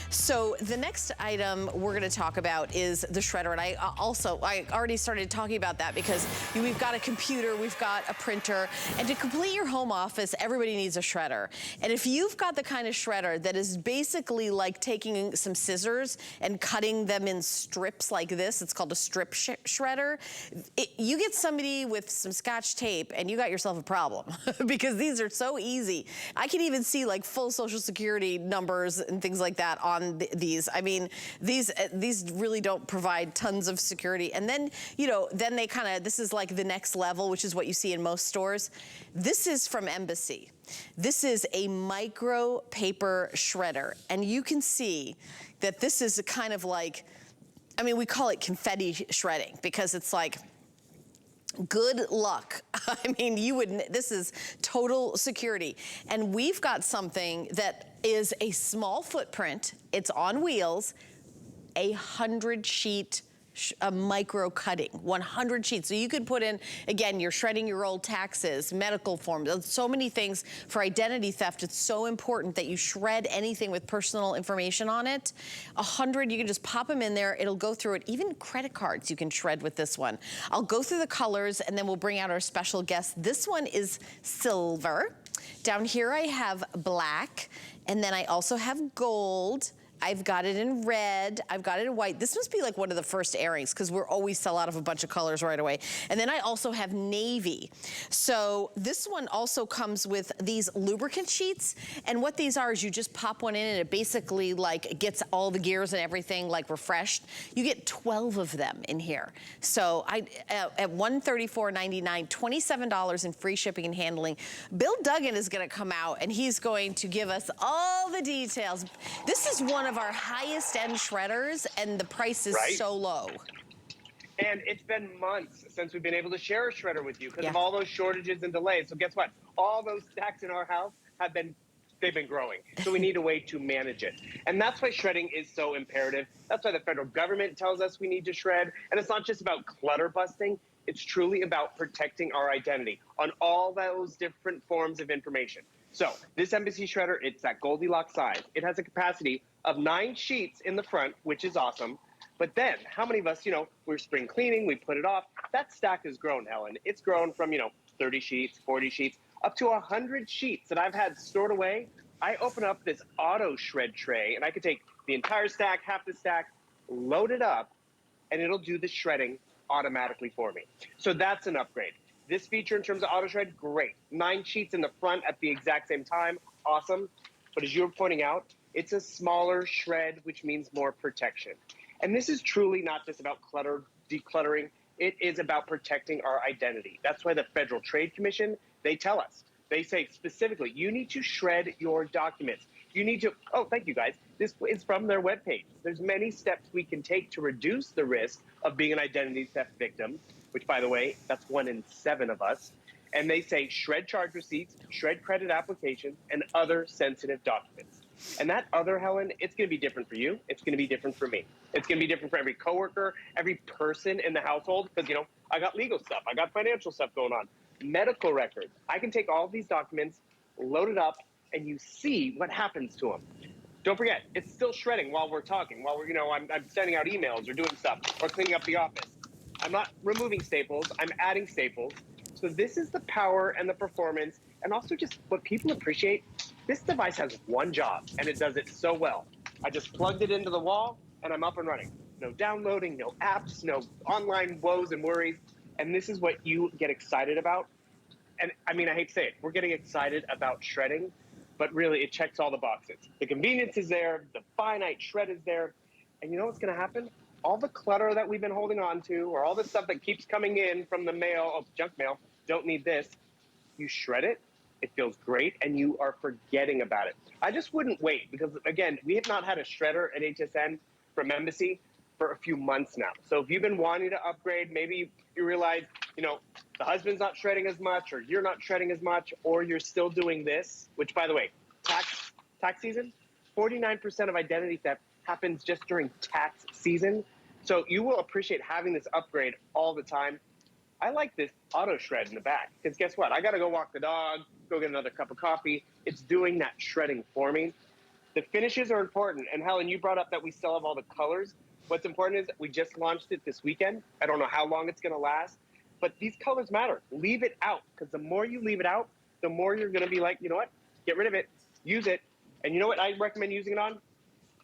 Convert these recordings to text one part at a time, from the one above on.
So the next item we're going to talk about is the shredder, and I already started talking about that because we've got a computer, we've got a printer, and to complete your home office, everybody needs a shredder. And if you've got the kind of shredder that is basically like taking some scissors and cutting them in strips like this, it's called a strip shredder, you get somebody with some Scotch tape and you got yourself a problem because these are so easy. I can even see like full Social Security numbers and things like that on these. I mean, these really don't provide tons of security. And then, you know, then they kind of, this is like the next level, which is what you see in most stores. This is from Embassy. This is a micro paper shredder. And you can see that this is a kind of like, I mean, we call it confetti shredding because it's like, good luck. I mean, this is total security. And we've got something that is a small footprint. It's on wheels, 100-sheet micro cutting, 100 sheets. So you could put in, again, you're shredding your old taxes, medical forms, so many things for identity theft. It's so important that you shred anything with personal information on it. 100, you can just pop them in there. It'll go through it. Even credit cards you can shred with this one. I'll go through the colors and then we'll bring out our special guest. This one is silver. Down here I have black, and then I also have gold. I've got it in red, I've got it in white. This must be like one of the first airings because we're always sell out of a bunch of colors right away. And then I also have navy. So this one also comes with these lubricant sheets. And what these are is you just pop one in and it basically like gets all the gears and everything like refreshed. You get 12 of them in here. So at $134.99, $27 in free shipping and handling. Bill Duggan is gonna come out and he's going to give us all the details. This is one of our highest end shredders and the price is so low. And it's been months since we've been able to share a shredder with you because of all those shortages and delays. So guess what? All those stacks in our house they've been growing. So we need a way to manage it. And that's why shredding is so imperative. That's why the federal government tells us we need to shred. And it's not just about clutter busting. It's truly about protecting our identity on all those different forms of information. So this Embassy shredder, it's that Goldilocks size. It has a capacity of 9 sheets in the front, which is awesome. But then, how many of us, you know, we're spring cleaning, we put it off. That stack has grown, Helen. It's grown from, you know, 30 sheets, 40 sheets, up to 100 sheets that I've had stored away. I open up this Autoshred tray, and I can take the entire stack, half the stack, load it up, and it'll do the shredding automatically for me. So that's an upgrade. This feature in terms of Autoshred, great. 9 sheets in the front at the exact same time, awesome. But as you were pointing out, it's a smaller shred, which means more protection. And this is truly not just about decluttering. It is about protecting our identity. That's why the Federal Trade Commission, they tell us. They say specifically, you need to shred your documents. You need to, oh, thank you guys. This is from their webpage. There's many steps we can take to reduce the risk of being an identity theft victim, which, by the way, that's 1 in 7 of us. And they say shred charge receipts, shred credit applications, and other sensitive documents. And that other, Helen, it's going to be different for you. It's going to be different for me. It's going to be different for every coworker, every person in the household, because, you know, I got legal stuff. I got financial stuff going on, medical records. I can take all these documents, load it up, and you see what happens to them. Don't forget, it's still shredding while we're talking, while we're, you know, I'm sending out emails or doing stuff or cleaning up the office. I'm not removing staples. I'm adding staples. So this is the power and the performance, and also just what people appreciate. This device has one job, and it does it so well. I just plugged it into the wall, and I'm up and running. No downloading, no apps, no online woes and worries. And this is what you get excited about. And I mean, I hate to say it, we're getting excited about shredding, but really it checks all the boxes. The convenience is there, the finite shred is there, and you know what's gonna happen? All the clutter that we've been holding on to, or all the stuff that keeps coming in from the mail, oh, junk mail, don't need this, you shred it, it feels great, and you are forgetting about it. I just wouldn't wait, because again, we have not had a shredder at HSN from Embassy for a few months now. So if you've been wanting to upgrade, maybe you realize, you know, the husband's not shredding as much, or you're not shredding as much, or you're still doing this, which, by the way, tax season, 49% of identity theft happens just during tax season. So you will appreciate having this upgrade all the time. I like this Autoshred in the back, because guess what? I got to go walk the dog, go get another cup of coffee. It's doing that shredding for me. The finishes are important. And Helen, you brought up that we still have all the colors. What's important is we just launched it this weekend. I don't know how long it's going to last, but these colors matter. Leave it out, because the more you leave it out, the more you're going to be like, you know what? Get rid of it. Use it. And you know what I recommend using it on?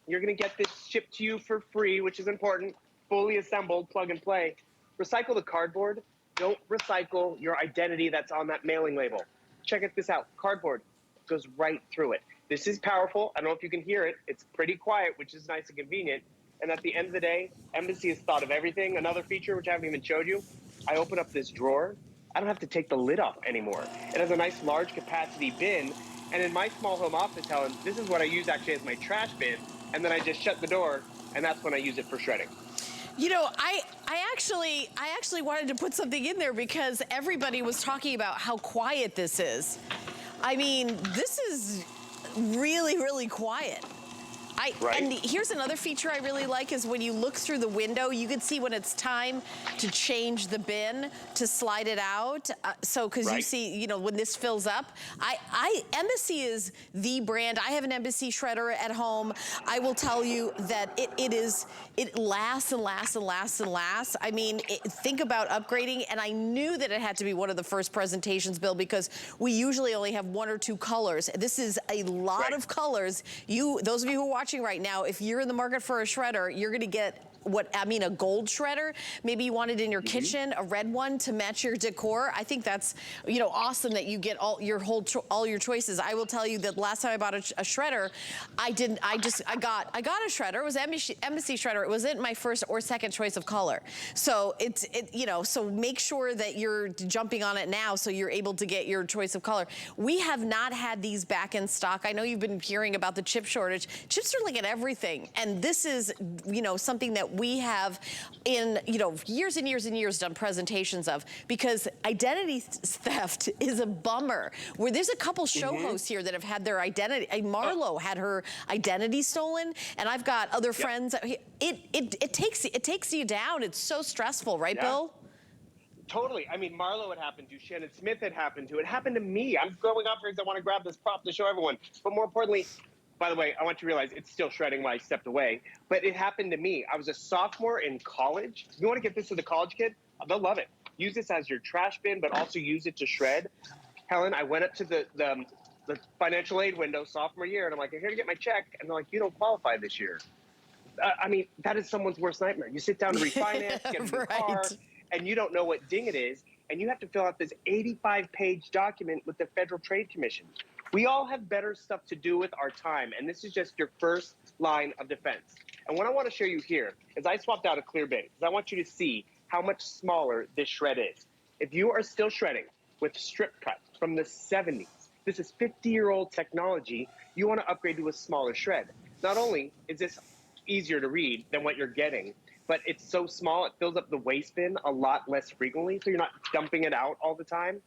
You're going to get this shipped to you for free, which is important. Fully assembled, plug and play. Recycle the cardboard. Don't recycle your identity that's on that mailing label. Check this out. Cardboard goes right through it. This is powerful. I don't know if you can hear it. It's pretty quiet, which is nice and convenient. And at the end of the day, Embassy has thought of everything. Another feature, which I haven't even showed you, I open up this drawer. I don't have to take the lid off anymore. It has a nice large capacity bin. And in my small home office, Helen, this is what I use actually as my trash bin. And then I just shut the door, and that's when I use it for shredding. You know, I actually wanted to put something in there because everybody was talking about how quiet this is. I mean, this is really, really quiet. Right. And here's another feature I really like is when you look through the window, you can see when it's time to change the bin, to slide it out. Because you see, you know, when this fills up. Embassy is the brand. I have an Embassy shredder at home. I will tell you that it lasts and lasts and lasts and lasts. I mean, think about upgrading, and I knew that it had to be one of the first presentations, Bill, because we usually only have 1 or 2 colors. This is a lot of colors. Those of you who are watching right now, if you're in the market for a shredder, you're gonna get a gold shredder. Maybe you want it in your kitchen, a red one to match your decor. I think that's, you know, awesome that you get all your choices. I will tell you that last time I bought a shredder, I got a shredder. It was Embassy shredder. It wasn't my first or second choice of color. So so make sure that you're jumping on it now so you're able to get your choice of color. We have not had these back in stock. I know you've been hearing about the chip shortage. Chips are like at everything, and this is, you know, something that we have in, you know, years and years and years done presentations of, because identity theft is a bummer. Where there's a couple show hosts here that have had their identity. Marlo had her identity stolen, and I've got other friends. It takes you down. It's so stressful, right, Bill? Totally. I mean, Marlo had happened to, Shannon Smith had happened to. It happened to me. I'm going off here because I want to grab this prop to show everyone. But more importantly, by the way, I want you to realize it's still shredding when I stepped away, but it happened to me. I was a sophomore in college. You want to get this to the college kid? They'll love it. Use this as your trash bin, but also use it to shred. Helen, I went up to the financial aid window sophomore year, and I'm like, I'm here to get my check. And they're like, you don't qualify this year. I mean, that is someone's worst nightmare. You sit down to refinance, get a new car, and you don't know what ding it is, and you have to fill out this 85-page document with the Federal Trade Commission. We all have better stuff to do with our time, and this is just your first line of defense. And what I want to show you here is I swapped out a clear bin because I want you to see how much smaller this shred is. If you are still shredding with strip cut from the 70s, this is 50-year-old technology, you want to upgrade to a smaller shred. Not only is this easier to read than what you're getting, but it's so small it fills up the waste bin a lot less frequently, so you're not dumping it out all the time.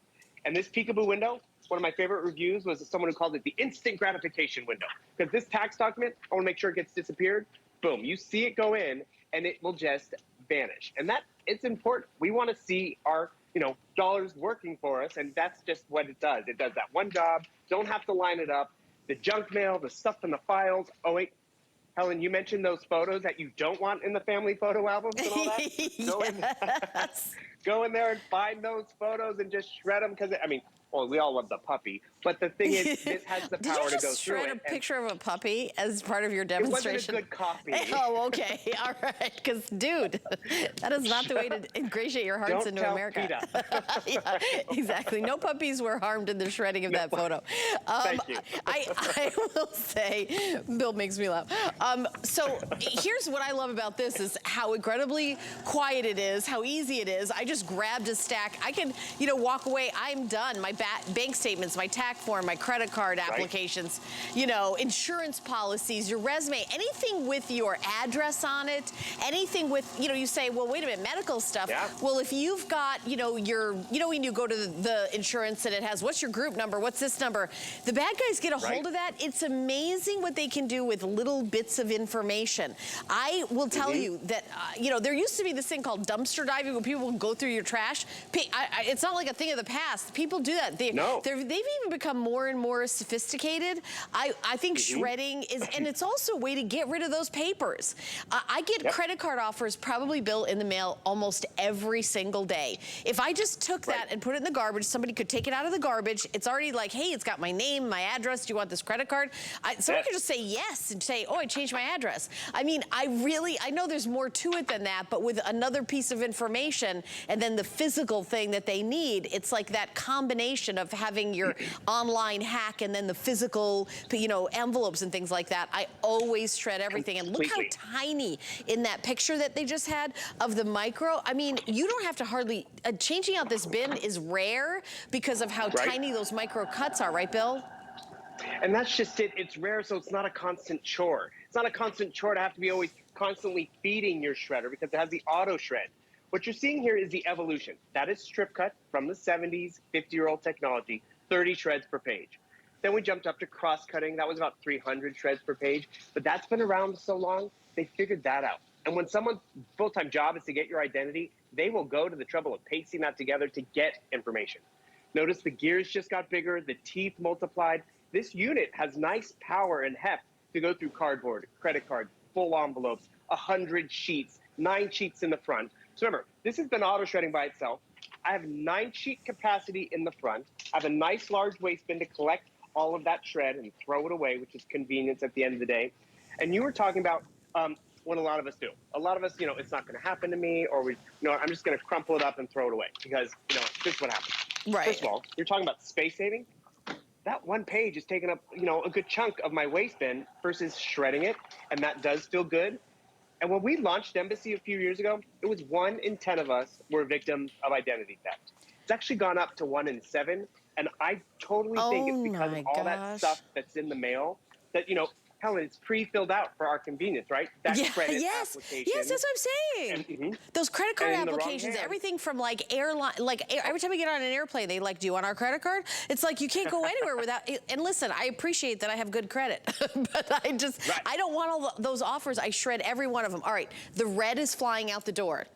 And this peekaboo window, one of my favorite reviews was someone who called it the instant gratification window. Because this tax document, I want to make sure it gets disappeared. Boom, you see it go in, and it will just vanish. And that, it's important. We want to see our, you know, dollars working for us, and that's just what it does. It does that one job. Don't have to line it up. The junk mail, the stuff in the files. Oh, wait. Helen, you mentioned those photos that you don't want in the family photo albums and all that. Go in there and find those photos and just shred them, because, I mean, well, we all love the puppy, but the thing is, this has the power to go through it. Did you just shred a picture of a puppy as part of your demonstration? It wasn't a good copy. Oh, okay. All right. Because, dude, that is not the way to ingratiate your hearts into America. Yeah, exactly. No puppies were harmed in the shredding of that photo. Thank you. I will say, Bill makes me laugh. So here's what I love about this is how incredibly quiet it is, how easy it is. I just grabbed a stack. I can, you know, walk away. I'm done. My bank statements, my tax form, my credit card applications, you know, insurance policies, your resume, anything with your address on it, anything with, you know, you say, well, wait a minute, medical stuff. Yeah. Well, if you've got, you know, when you go to the insurance and it has, what's your group number? What's this number? The bad guys get a hold of that. It's amazing what they can do with little bits of information. I will tell you that, you know, there used to be this thing called dumpster diving where people would go through your trash. It's not like a thing of the past. People do that. They've even become more and more sophisticated, I think shredding is, and it's also a way to get rid of those papers. I get credit card offers probably, Bill, in the mail almost every single day. If I just took that and put it in the garbage, somebody could take it out of the garbage. It's already like, hey, it's got my name, my address. Do you want this credit card? Somebody could just say yes and say, oh, I changed my address. I mean, I know there's more to it than that, but with another piece of information and then the physical thing that they need, it's like that combination of having your online hack and then the physical, you know, envelopes and things like that. I always shred everything. And look how tiny in that picture that they just had of the micro. I mean, you don't have to hardly, changing out this bin is rare because of how tiny those micro cuts are, right, Bill? And that's just it. It's rare, so it's not a constant chore. It's not a constant chore to have to be always constantly feeding your shredder because it has the auto shred. What you're seeing here is the evolution. That is strip cut from the 70s, 50-year-old technology, 30 shreds per page. Then we jumped up to cross cutting. That was about 300 shreds per page. But that's been around so long, they figured that out. And when someone's full-time job is to get your identity, they will go to the trouble of pasting that together to get information. Notice the gears just got bigger, the teeth multiplied. This unit has nice power and heft to go through cardboard, credit cards, full envelopes, 100 sheets, 9 sheets in the front. So remember, this has been auto shredding by itself. I have 9 sheet capacity in the front. I have a nice large waste bin to collect all of that shred and throw it away, which is convenience at the end of the day. And you were talking about what a lot of us do. A lot of us, you know, it's not going to happen to me, or we, you know, I'm just going to crumple it up and throw it away because, you know, this is what happens. Right. First of all, you're talking about space saving. That one page is taking up, you know, a good chunk of my waste bin versus shredding it, and that does feel good. And when we launched Embassy a few years ago, it was 1 in 10 of us were victims of identity theft. It's actually gone up to 1 in 7, and I totally think it's because of all that stuff that's in the mail that, you know, Helen, it's pre-filled out for our convenience, right? That credit application. Yes, that's what I'm saying. Those credit card applications, everything from like airline, like every time we get on an airplane, they like, do you want our credit card? It's like you can't go anywhere without it. And listen, I appreciate that I have good credit, but I just, I don't want all those offers. I shred every one of them. All right, the red is flying out the door.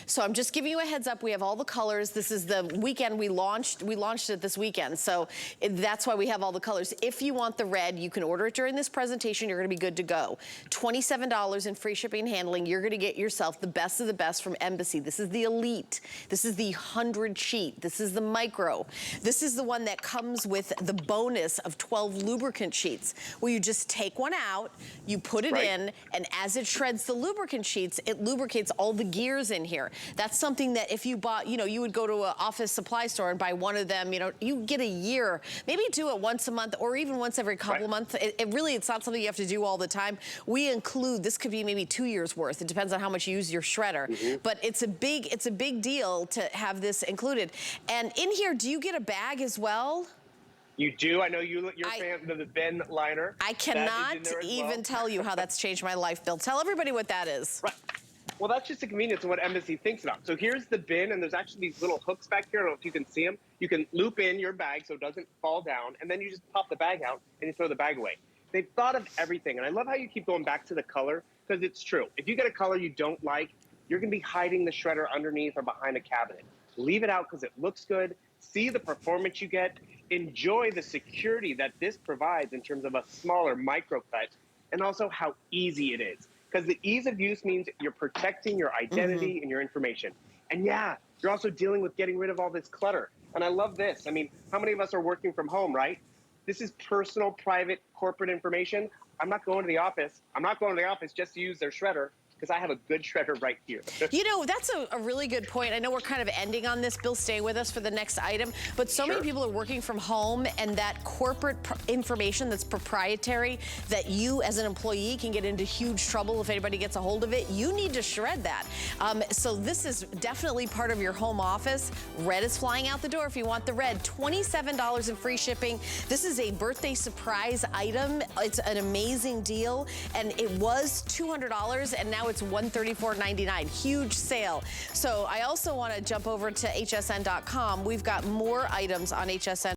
So I'm just giving you a heads up. We have all the colors. This is the weekend we launched it this weekend. So that's why we have all the colors. If you want the red, you can order it during this presentation. You're going to be good to go. $27 in free shipping and handling. You're going to get yourself the best of the best from Embassy. This is the Elite. This is the 100 sheet. This is the micro. This is the one that comes with the bonus of 12 lubricant sheets, where you just take one out, you put it in, and as it shreds the lubricant sheets, it lubricates all the gears in here. That's something that if you bought, you know, you would go to an office supply store and buy one of them, you know, you get a year, maybe do it once a month or even once every couple of months. It really, it's not something you have to do all the time. We include, this could be maybe 2 years worth. It depends on how much you use your shredder, but it's a big deal to have this included. And in here, do you get a bag as well? You do. I know you're a fan of the bin liner. I cannot even tell you how that's changed my life, Bill. Tell everybody what that is. Right. Well, that's just the convenience of what Embassy thinks about. So here's the bin, and there's actually these little hooks back here. I don't know if you can see them. You can loop in your bag so it doesn't fall down, and then you just pop the bag out and you throw the bag away. They've thought of everything, and I love how you keep going back to the color, because it's true. If you get a color you don't like, you're going to be hiding the shredder underneath or behind a cabinet. Leave it out because it looks good. See the performance you get. Enjoy the security that this provides in terms of a smaller micro cut, and also how easy it is. Because the ease of use means you're protecting your identity and your information. And yeah, you're also dealing with getting rid of all this clutter. And I love this. I mean, how many of us are working from home, right? This is personal, private, corporate information. I'm not going to the office. I'm not going to the office just to use their shredder, because I have a good shredder right here. You know, that's a really good point. I know we're kind of ending on this. Bill, stay with us for the next item. But so many people are working from home, and that corporate information that's proprietary, that you as an employee can get into huge trouble if anybody gets a hold of it. You need to shred that. So this is definitely part of your home office. Red is flying out the door if you want the red. $27 in free shipping. This is a birthday surprise item. It's an amazing deal. And it was $200, and now it's $134.99. Huge sale. So I also want to jump over to hsn.com. We've got more items on hsn.